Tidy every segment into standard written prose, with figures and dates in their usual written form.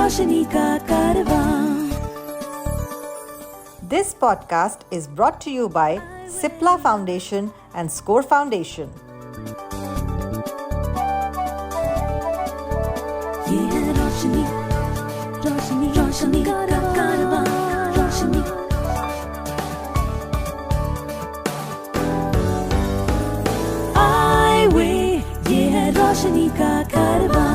रोशनी का कारवां. This podcast is brought to you by Cipla Foundation and Score Foundation. ये है रोशनी, रोशनी, रोशनी का कारवां. रोशनी. Eyeway, ये है रोशनी का कारवां.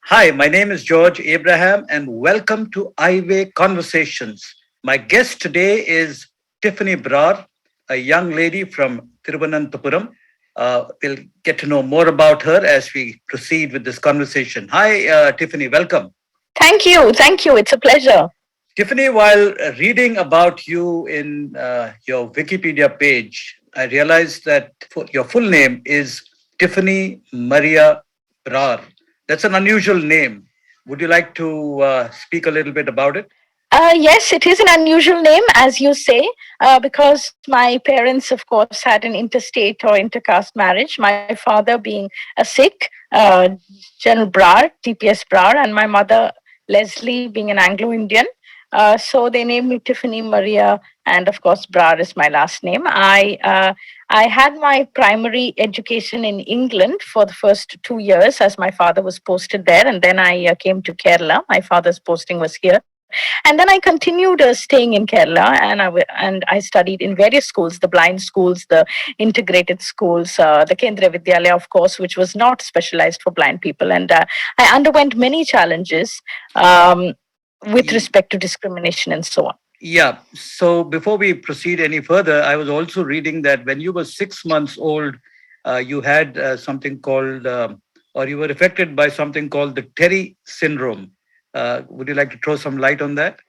Hi, my name is George Abraham and welcome to Eyeway Conversations. My guest today is Tiffany Brar, a young lady from Thiruvananthapuram. We'll get to know more about her as we proceed with this conversation. Hi, Tiffany, welcome. Thank you. It's a pleasure. Tiffany, while reading about you in your Wikipedia page, I realized that your full name is Tiffany Maria Brar. That's an unusual name. Would you like to speak a little bit about it? Yes, it is an unusual name, as you say, because my parents, of course, had an interstate or intercaste marriage. My father being a Sikh, General Brar, TPS Brar, and my mother, Leslie, being an Anglo-Indian. So they named me Tiffany Maria, and of course, Brar is my last name. I had my primary education in England for the first 2 years, as my father was posted there, and then I came to Kerala. My father's posting was here. And then I continued staying in Kerala, and I studied in various schools, the blind schools, the integrated schools, the Kendriya Vidyalaya, of course, which was not specialized for blind people. And I underwent many challenges with respect to discrimination and so on. Yeah. So before we proceed any further, I was also reading that when you were 6 months old, you had something called, or you were affected by something called the Terry syndrome. Would you like to throw some light on that?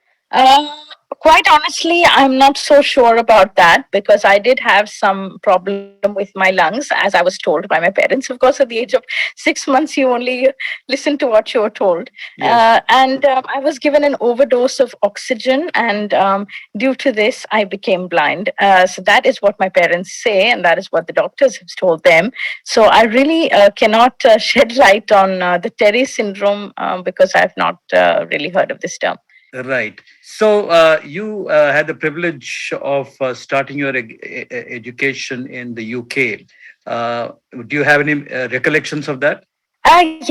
Quite honestly, I'm not so sure about that because I did have some problem with my lungs, as I was told by my parents. Of course, at the age of 6 months, you only listen to what you're told. Yes. I was given an overdose of oxygen, and due to this, I became blind. So that is what my parents say, and that is what the doctors have told them. So I really cannot shed light on the Terry syndrome because I've not really heard of this term. Right. So you had the privilege of starting your education in the UK. Do you have any recollections of that?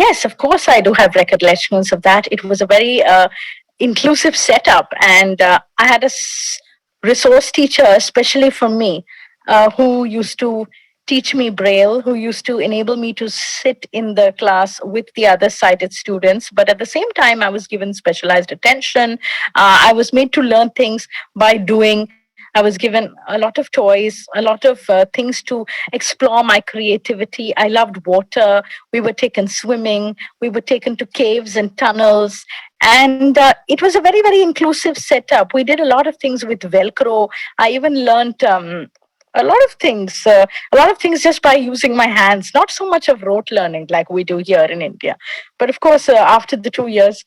Yes, of course, I do have recollections of that. It was a very inclusive setup, and I had a resource teacher, especially for me, who used to teach me Braille, who used to enable me to sit in the class with the other sighted students. But at the same time, I was given specialized attention. I was made to learn things by doing. I was given a lot of toys, a lot of things to explore my creativity. I loved water. We were taken swimming. We were taken to caves and tunnels. And it was a very, very inclusive setup. We did a lot of things with Velcro. I even learned a lot of things just by using my hands, not so much of rote learning like we do here in India. But of course, after the 2 years,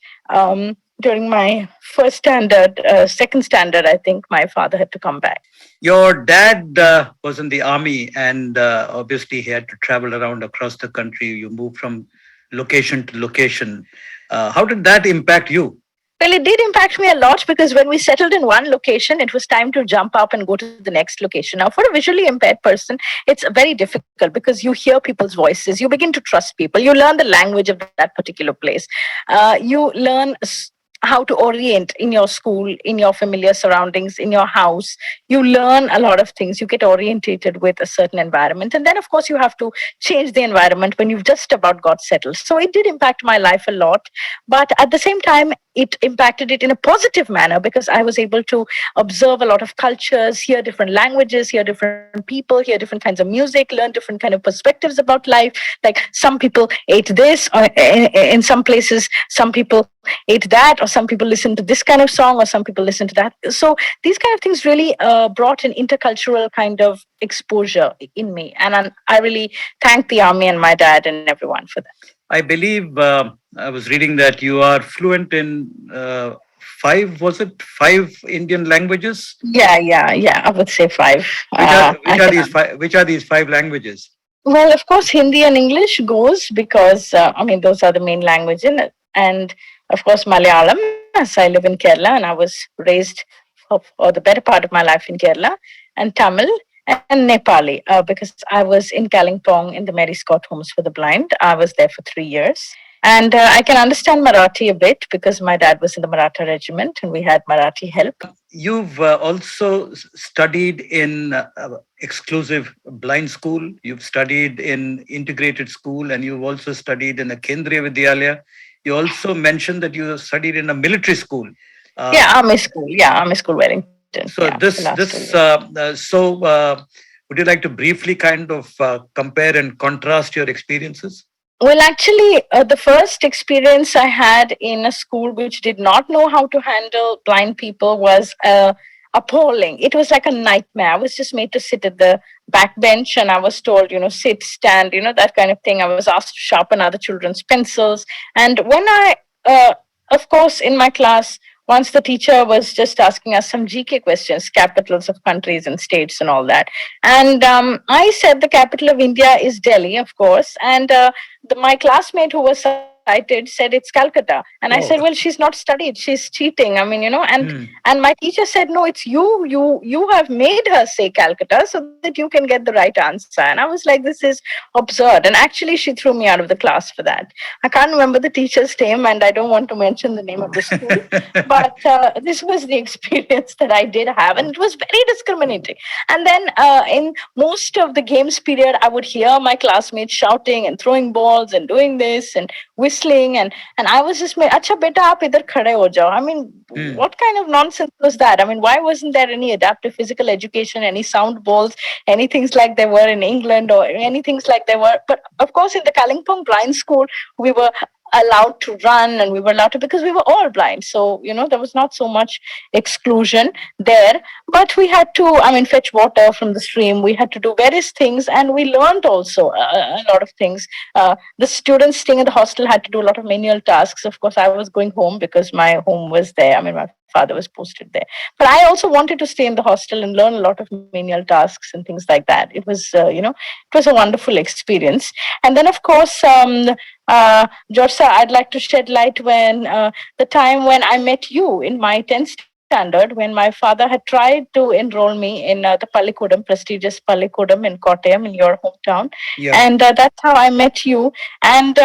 during my first standard, second standard, I think my father had to come back. Your dad was in the army, and obviously he had to travel around across the country. You moved from location to location. How did that impact you? Well, it did impact me a lot because when we settled in one location, it was time to jump up and go to the next location. Now, for a visually impaired person, it's very difficult because you hear people's voices. You begin to trust people. You learn the language of that particular place. You learn how to orient in your school, in your familiar surroundings, in your house. You learn a lot of things. You get orientated with a certain environment. And then, of course, you have to change the environment when you've just about got settled. So it did impact my life a lot. But at the same time, it impacted it in a positive manner because I was able to observe a lot of cultures, hear different languages, hear different people, hear different kinds of music, learn different kind of perspectives about life. Like some people ate this, or in some places, some people ate that, or some people listen to this kind of song, or some people listen to that. So these kind of things really brought an intercultural kind of exposure in me. And I really thank the army and my dad and everyone for that. I believe I was reading that you are fluent in five Indian languages? Yeah. I would say 5. Which are these 5 languages? Well, of course, Hindi and English goes because, those are the main language in it. And of course, Malayalam, as I live in Kerala, and I was raised for the better part of my life in Kerala, and Tamil and Nepali, because I was in Kalimpong in the Mary Scott Homes for the Blind. I was there for 3 years. And I can understand Marathi a bit because my dad was in the Maratha regiment and we had Marathi help. You've also studied in exclusive blind school. You've studied in integrated school, and you've also studied in a Kendriya Vidyalaya. You also mentioned that you studied in a military school. Army school. Yeah, Army school, Wellington. So yeah, would you like to briefly kind of compare and contrast your experiences? Well, actually, the first experience I had in a school which did not know how to handle blind people was appalling. It was like a nightmare. I was just made to sit at the back bench and I was told, sit, stand, that kind of thing. I was asked to sharpen other children's pencils. And when of course, in my class, once the teacher was just asking us some GK questions, capitals of countries and states and all that. And I said the capital of India is Delhi, of course. And my classmate who was cited said it's Calcutta. And I said, well, she's not studied. She's cheating. I mean, and my teacher said, no, it's you. You have made her say Calcutta so that you can get the right answer. And I was like, this is absurd. And actually, she threw me out of the class for that. I can't remember the teacher's name and I don't want to mention the name of the school. But this was the experience that I did have. And it was very discriminating. And then in most of the games period, I would hear my classmates shouting and throwing balls and doing this and whistling. And I was just, acha beta, aap idhar khade ho jao. I mean, what kind of nonsense was that? I mean, why wasn't there any adaptive physical education, any sound balls, any things like there were in England or any things like there were? But of course, in the Kalimpong blind school, we were allowed to run and we were allowed to because we were all blind, so there was not so much exclusion there, but we had to fetch water from the stream, we had to do various things, and we learned also a lot of things. The students staying in the hostel had to do a lot of menial tasks. Of course, I was going home because my home was there. My father was posted there, but I also wanted to stay in the hostel and learn a lot of menial tasks and things like that. It was it was a wonderful experience. And then of course George sir, I'd like to shed light when the time when I met you in my 10th standard, when my father had tried to enroll me in the Pallikudam, prestigious Pallikudam in Kottayam, in your hometown. Yeah. And that's how I met you. And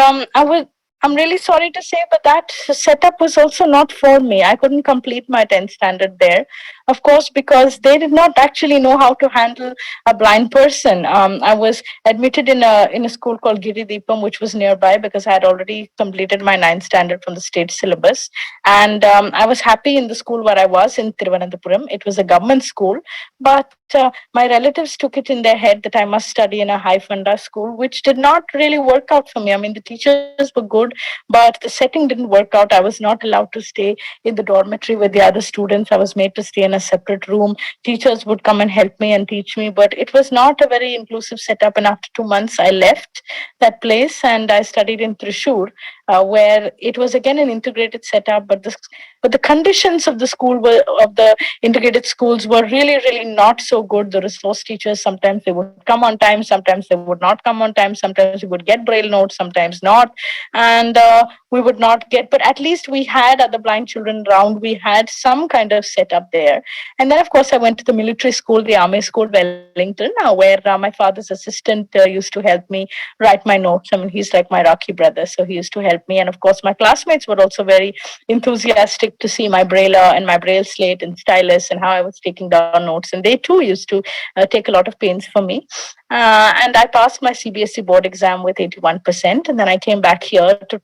I'm really sorry to say, but that setup was also not for me. I couldn't complete my 10th standard there, of course, because they did not actually know how to handle a blind person. I was admitted in a school called Giri Deepam, which was nearby because I had already completed my 9th standard from the state syllabus. And I was happy in the school where I was in Thiruvananthapuram. It was a government school, but my relatives took it in their head that I must study in a high funda school, which did not really work out for me. The teachers were good, but the setting didn't work out. I was not allowed to stay in the dormitory with the other students. I was made to stay in a separate room. Teachers would come and help me and teach me, but it was not a very inclusive setup. And after 2 months, I left that place and I studied in Thrissur, where it was again an integrated setup, but the conditions of the school of the integrated schools were really, really not so good. The resource teachers, sometimes they would come on time, sometimes they would not come on time, sometimes we would get Braille notes, sometimes not. And we would not get, but at least we had other blind children around. We had some kind of setup there. And then, of course, I went to the military school, the Army School, Wellington, where my father's assistant used to help me write my notes. He's like my Rocky brother, so he used to help me. And of course, my classmates were also very enthusiastic to see my Braille and my Braille slate and stylus and how I was taking down notes. And they too used to take a lot of pains for me. And I passed my CBSE board exam with 81%. And then I came back here to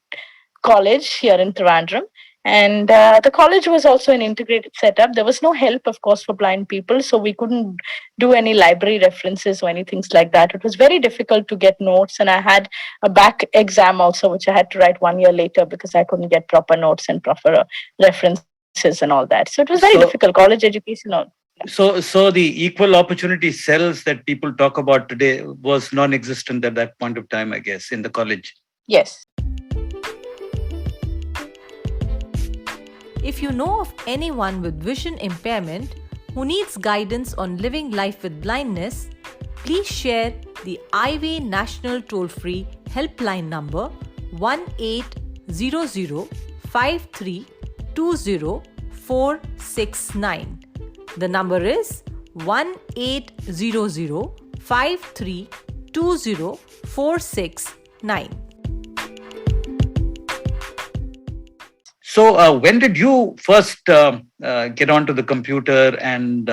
college here in Trivandrum. And the college was also an integrated setup. There was no help, of course, for blind people. So we couldn't do any library references or anything like that. It was very difficult to get notes. And I had a back exam also, which I had to write 1 year later because I couldn't get proper notes and proper references and all that. So it was very difficult, college education. So the equal opportunity cells that people talk about today was non-existent at that point of time, I guess, in the college. Yes. If you know of anyone with vision impairment who needs guidance on living life with blindness, please share the Eyeway National Toll-Free Helpline number 1800 5320469. The number is 1800-5320469. So, when did you first get onto the computer, and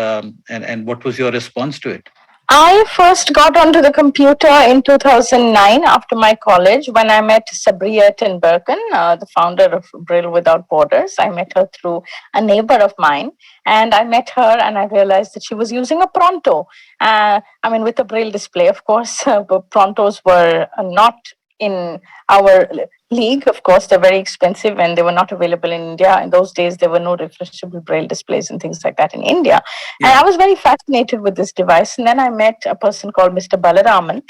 what was your response to it? I first got onto the computer in 2009 after my college when I met Sabriya Tinbergen, the founder of Braille Without Borders. I met her through a neighbor of mine, and I met her and I realized that she was using a Pronto. With a Braille display, of course, but Prontos were not in our league. Of course, they're very expensive and they were not available in India. In those days, there were no refreshable Braille displays and things like that in India. And I was very fascinated with this device. And then I met a person called Mr. Balaraman,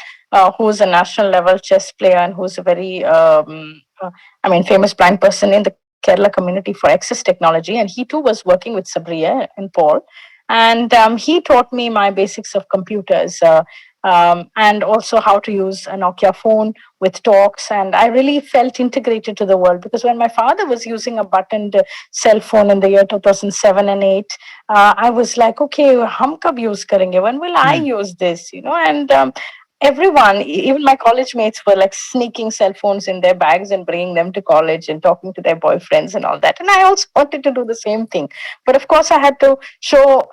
who's a national level chess player and who's a very, famous blind person in the Kerala community for access technology. And he too was working with Sabriya and Paul. And he taught me my basics of computers. And also how to use a Nokia phone with talks. And I really felt integrated to the world because when my father was using a buttoned cell phone in the year 2007 and 8, I was like, okay, hum kab use karenge? When will I use this? And everyone, even my college mates, were like sneaking cell phones in their bags and bringing them to college and talking to their boyfriends and all that. And I also wanted to do the same thing. But of course, I had to show,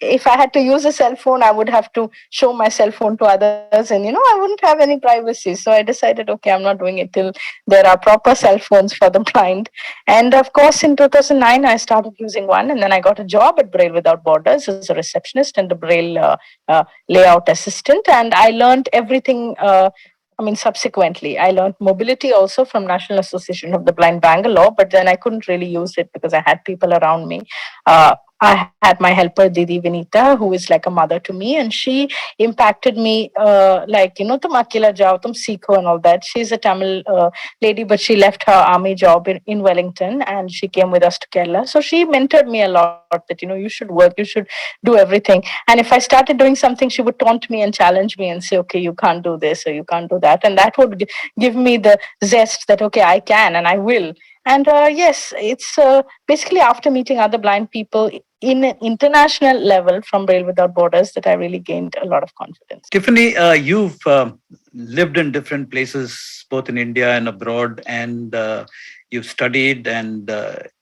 if I had to use a cell phone, I would have to show my cell phone to others and, I wouldn't have any privacy. So I decided, okay, I'm not doing it till there are proper cell phones for the blind. And of course, in 2009, I started using one and then I got a job at Braille Without Borders as a receptionist and a Braille layout assistant, and I learned everything. Subsequently, I learned mobility also from National Association of the Blind Bangalore, but then I couldn't really use it because I had people around me. I had my helper Didi Vinita, who is like a mother to me, and she impacted me tum akila jao, tum seekho and all that. She's a Tamil lady, but she left her army job in Wellington and she came with us to Kerala. So she mentored me a lot that, you should work, you should do everything. And if I started doing something, she would taunt me and challenge me and say, okay, you can't do this or you can't do that. And that would give me the zest that, okay, I can and I will. And yes, it's basically after meeting other blind people in an international level from Braille Without Borders that I really gained a lot of confidence. Tiffany, you've lived in different places, both in India and abroad, and you've studied and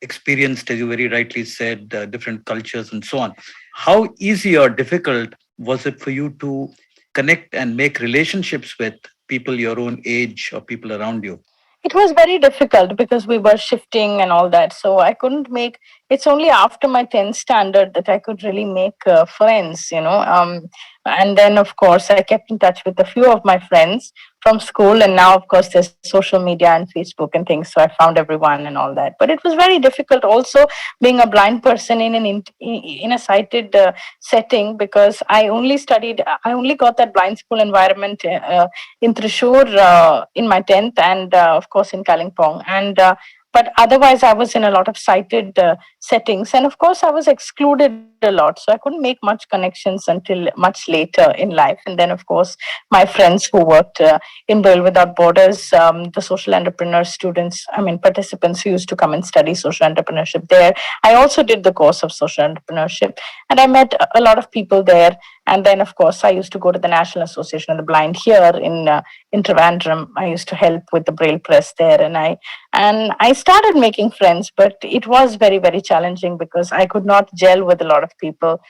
experienced, as you very rightly said, different cultures and so on. How easy or difficult was it for you to connect and make relationships with people your own age or people around you? It was very difficult because we were shifting and all that. So I couldn't make, it's only after my 10th standard that I could really make friends, and then, of course, I kept in touch with a few of my friends from school. And now, of course, there's social media and Facebook and things. So I found everyone and all that. But it was very difficult also being a blind person in a sighted setting because I only got that blind school environment in Thrissur in my 10th and, of course, in Kalimpong. And but otherwise, I was in a lot of sighted settings. And of course, I was excluded a lot. So I couldn't make much connections until much later in life. And then, of course, my friends who worked in Braille Without Borders, the social entrepreneur students, participants who used to come and study social entrepreneurship there. I also did the course of social entrepreneurship and I met a lot of people there. And then, of course, I used to go to the National Association of the Blind here in Trivandrum. I used to help with the Braille press there, and I started making friends, but it was very, very challenging because I could not gel with a lot of people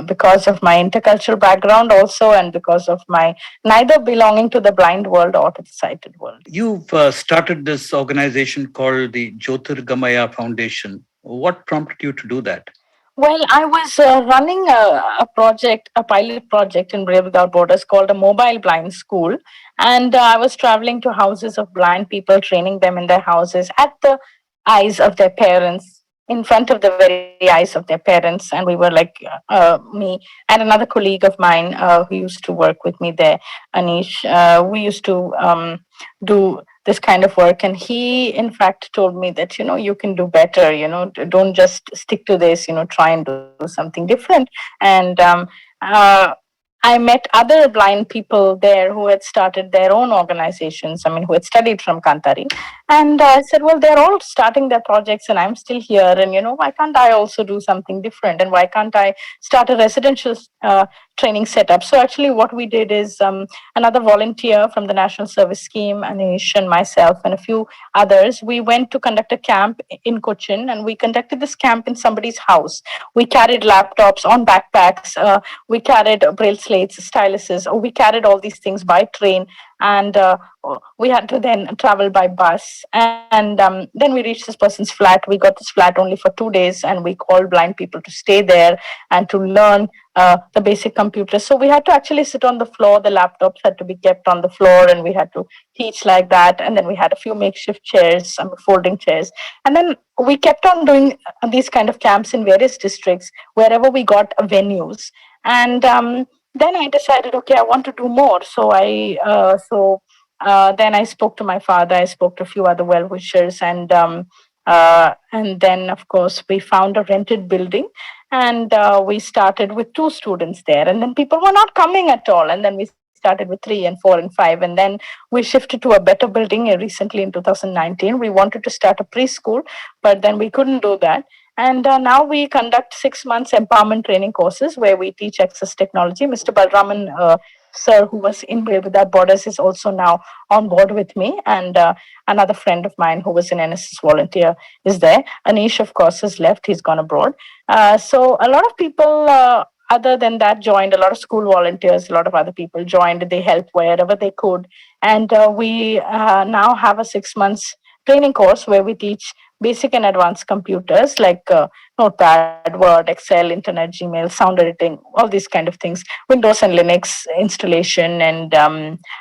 because of my intercultural background also, and because of my neither belonging to the blind world or to the sighted world. You've started this organization called the Jyothirgamaya Foundation. What prompted you to do that? Well, I was running a pilot project in Braille Without Borders called a mobile blind school. And I was traveling to houses of blind people, training them in their houses at the eyes of their parents, in front of the very eyes of their parents. And we were like me and another colleague of mine who used to work with me there, Anish. We used to do this kind of work, and he in fact told me that you can do better, don't just stick to this, try and do something different. And I met other blind people there who had started their own organizations. I mean, who had studied from Kantari. And I said, well, they're all starting their projects and I'm still here. And, why can't I also do something different? And why can't I start a residential training setup? So actually what we did is another volunteer from the National Service Scheme, Anish and myself and a few others, we went to conduct a camp in Cochin, and we conducted this camp in somebody's house. We carried laptops on backpacks. We carried braille slates, styluses. We carried all these things by train, and we had to then travel by bus. And then we reached this person's flat. We got this flat only for 2 days, and we called blind people to stay there and to learn the basic computers. So we had to actually sit on the floor. The laptops had to be kept on the floor, and we had to teach like that. And then we had a few makeshift chairs, some folding chairs. And then we kept on doing these kind of camps in various districts wherever we got venues. And then I decided, okay, I want to do more. So then I spoke to my father. I spoke to a few other well wishers, and then of course we found a rented building, and we started with 2 students there, and then people were not coming at all, and then we started with 3 and 4 and 5, and then we shifted to a better building recently in 2019. We wanted to start a preschool, but then we couldn't do that. And now we conduct 6 months empowerment training courses where we teach access technology. Mr. Balraman, sir, who was in Braille Without Borders, is also now on board with me. And another friend of mine who was an NSS volunteer is there. Anish, of course, has left. He's gone abroad. So a lot of people other than that joined. A lot of school volunteers, a lot of other people joined. They helped wherever they could. And we now have a 6 months training course where we teach basic and advanced computers like Notepad, Word, Excel, Internet, Gmail, sound editing, all these kind of things, Windows and Linux installation, and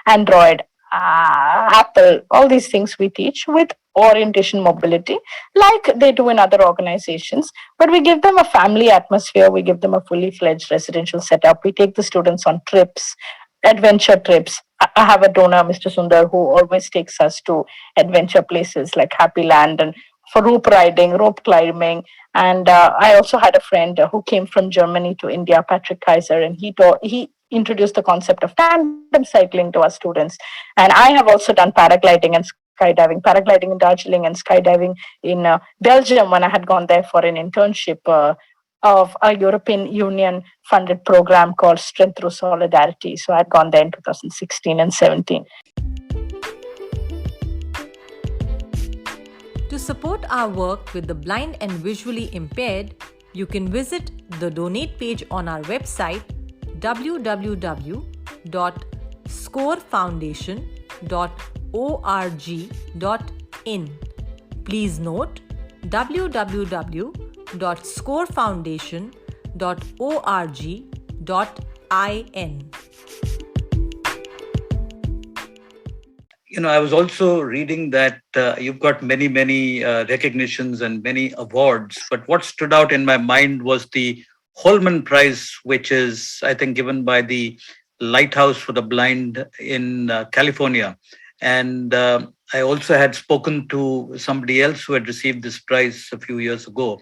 Android, Apple, all these things we teach with orientation mobility like they do in other organizations. But we give them a family atmosphere. We give them a fully fledged residential setup. We take the students on trips, adventure trips. I have a donor, Mr. Sundar, who always takes us to adventure places like Happy Land and for rope riding, rope climbing. And I also had a friend who came from Germany to India, Patrick Kaiser, and he introduced the concept of tandem cycling to our students. And I have also done paragliding and paragliding in Darjeeling and skydiving in Belgium when I had gone there for an internship of a European Union funded program called Strength Through Solidarity. So I'd gone there in 2016 and 17. To support our work with the blind and visually impaired, you can visit the donate page on our website www.scorefoundation.org.in. Please note www.scorefoundation.org.in. I was also reading that you've got many recognitions and many awards, but what stood out in my mind was the Coleman Prize, which is, I think, given by the Lighthouse for the Blind in California. And I also had spoken to somebody else who had received this prize a few years ago.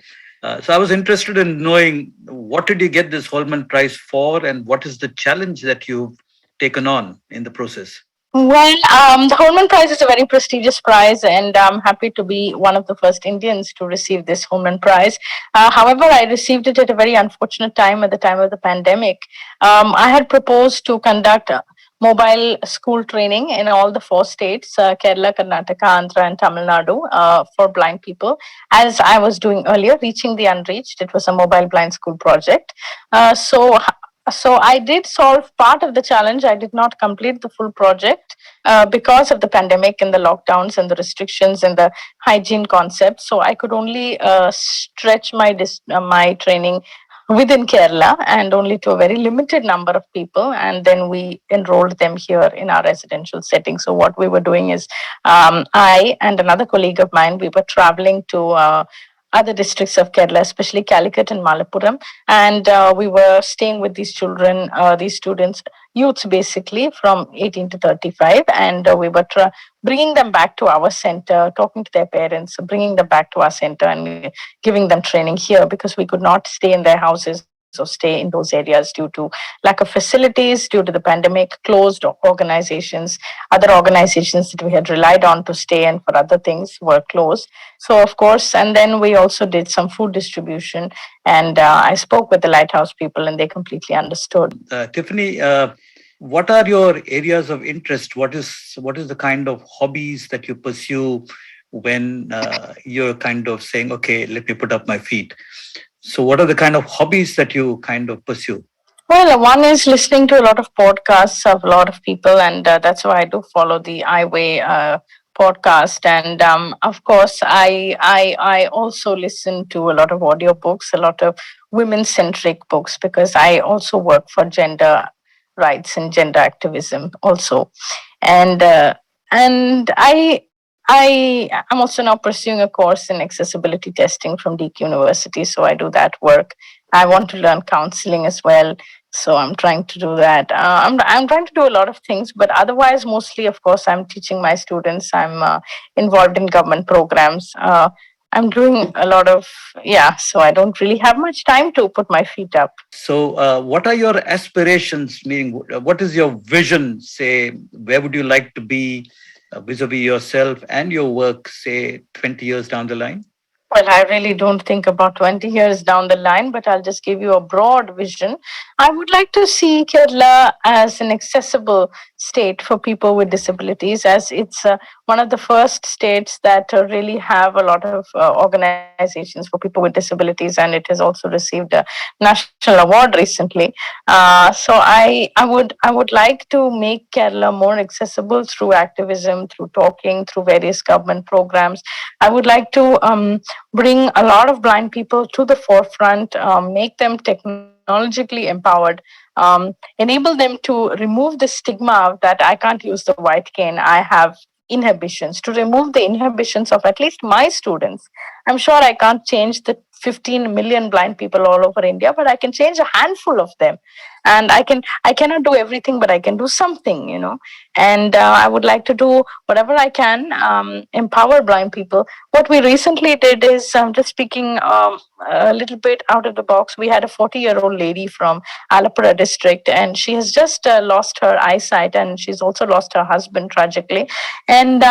So I was interested in knowing, what did you get this Coleman Prize for, and what is the challenge that you've taken on in the process? Well, the Coleman Prize is a very prestigious prize, and I'm happy to be one of the first Indians to receive this Coleman Prize. However, I received it at a very unfortunate time, at the time of the pandemic. I had proposed to conduct mobile school training in all the 4 states, Kerala, Karnataka, Andhra, and Tamil Nadu, for blind people, as I was doing earlier, Reaching the Unreached. It was a mobile blind school project. So I did solve part of the challenge. I did not complete the full project because of the pandemic and the lockdowns and the restrictions and the hygiene concept. So I could only stretch my training within Kerala and only to a very limited number of people. And then we enrolled them here in our residential setting. So what we were doing is I and another colleague of mine, we were traveling to other districts of Kerala, especially Calicut and Malappuram. And we were staying with these children, these students, youths basically from 18 to 35. And we were bringing them back to our center, talking to their parents, bringing them back to our center and giving them training here because we could not stay in their houses or stay in those areas due to lack of facilities, due to the pandemic, closed organizations, other organizations that we had relied on to stay and for other things were closed. So, of course, and then we also did some food distribution, and I spoke with the lighthouse people and they completely understood. Tiffany, what are your areas of interest? What is the kind of hobbies that you pursue when you're kind of saying, okay, let me put up my feet? So, what are the kind of hobbies that you kind of pursue? Well, one is listening to a lot of podcasts of a lot of people, and that's why I do follow the Eyeway podcast. And of course, I also listen to a lot of audiobooks, a lot of women-centric books, because I also work for gender rights and gender activism also. And I am also now pursuing a course in accessibility testing from Deak University, so I do that work. I want to learn counseling as well, so I'm trying to do that. I'm trying to do a lot of things, but otherwise, mostly, of course, I'm teaching my students. I'm involved in government programs. I'm doing a lot of, yeah, so I don't really have much time to put my feet up. So, what are your aspirations? Meaning, what is your vision? Say, where would you like to be vis-a-vis yourself and your work, say, 20 years down the line? Well, I really don't think about 20 years down the line, but I'll just give you a broad vision. I would like to see Kerala as an accessible state for people with disabilities, as it's one of the first states that really have a lot of organizations for people with disabilities, and it has also received a national award recently. So I would like to make Kerala more accessible through activism, through talking, through various government programs. I would like to bring a lot of blind people to the forefront, make them technologically empowered, enable them to remove the stigma that I can't use the white cane, I have inhibitions, to remove the inhibitions of at least my students. I'm sure I can't change the 15 million blind people all over India, but I can change a handful of them. And I cannot do everything, but I can do something, And I would like to do whatever I can, empower blind people. What we recently did is, just speaking a little bit out of the box, we had a 40-year-old lady from Alapura district, and she has just lost her eyesight, and she's also lost her husband tragically. And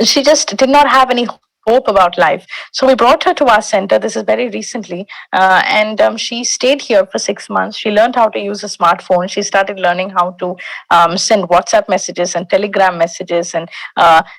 she just did not have any hope about life. So we brought her to our center. This is very recently. And she stayed here for 6 months. She learned how to use a smartphone. She started learning how to send WhatsApp messages and Telegram messages, and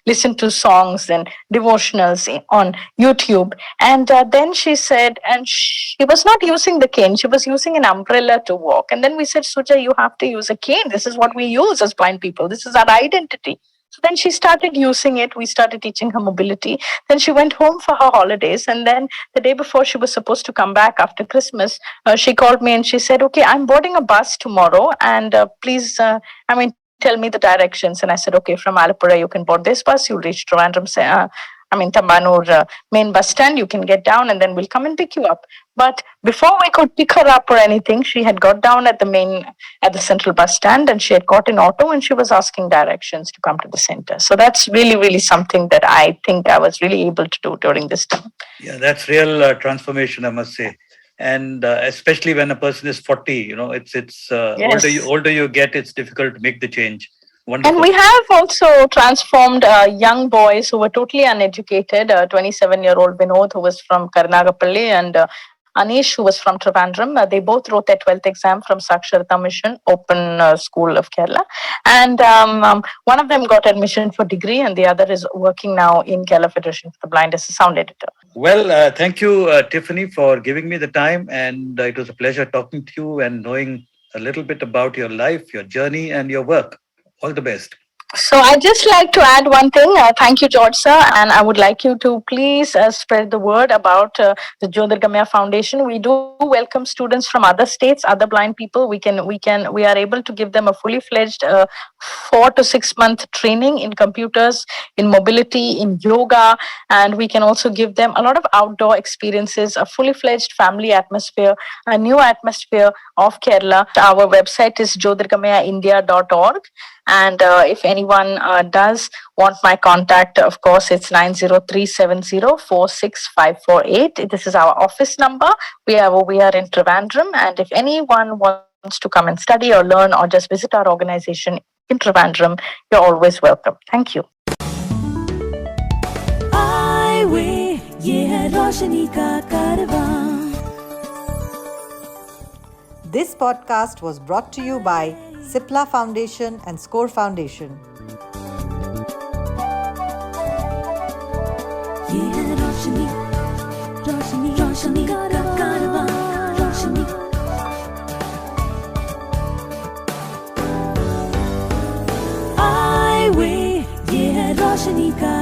listen to songs and devotionals on YouTube. And then she said, and she was not using the cane, she was using an umbrella to walk. And then we said, Suja, you have to use a cane. This is what we use as blind people. This is our identity. So then she started using it. We started teaching her mobility. Then she went home for her holidays. And then the day before she was supposed to come back after Christmas, she called me and she said, okay, I'm boarding a bus tomorrow. And please, tell me the directions. And I said, okay, from Alapura, you can board this bus. You'll reach Trivandrum, Tambanur main bus stand. You can get down and then we'll come and pick you up. But before we could pick her up or anything, she had got down at the central bus stand, and she had got an auto and she was asking directions to come to the center. So that's really, really something that I think I was really able to do during this time. Yeah, that's real transformation, I must say. And especially when a person is 40, it's Yes. older you get, it's difficult to make the change. Wonderful. And we have also transformed young boys who were totally uneducated. 27-year-old Vinod, who was from Karnagapalli, and Anish, who was from Trivandrum. They both wrote their 12th exam from Saksharata Mission, Open School of Kerala. And one of them got admission for degree, and the other is working now in Kerala Federation for the Blind as a sound editor. Well, thank you, Tiffany, for giving me the time. And it was a pleasure talking to you and knowing a little bit about your life, your journey, and your work. All the best. So I'd just like to add one thing. Thank you, George sir, and I would like you to please spread the word about the Jyothirgamaya Foundation. We do welcome students from other states, other blind people. We are able to give them a fully fledged 4 to 6 month training in computers, in mobility, in yoga, and we can also give them a lot of outdoor experiences, a fully fledged family atmosphere, a new atmosphere of Kerala. Our website is jyothirgamayaindia.org. And if anyone does want my contact, of course, it's 90370 46548. This is our office number. We are in Trivandrum. And if anyone wants to come and study or learn or just visit our organization in Trivandrum, you're always welcome. Thank you. Eyeway, ये है रोशनी का कारवां. This podcast was brought to you by Cipla Foundation and Score Foundation. ये है रोशनी, रोशनी, रोशनी का कारवां, रोशनी. Eyeway, ये है रोशनी का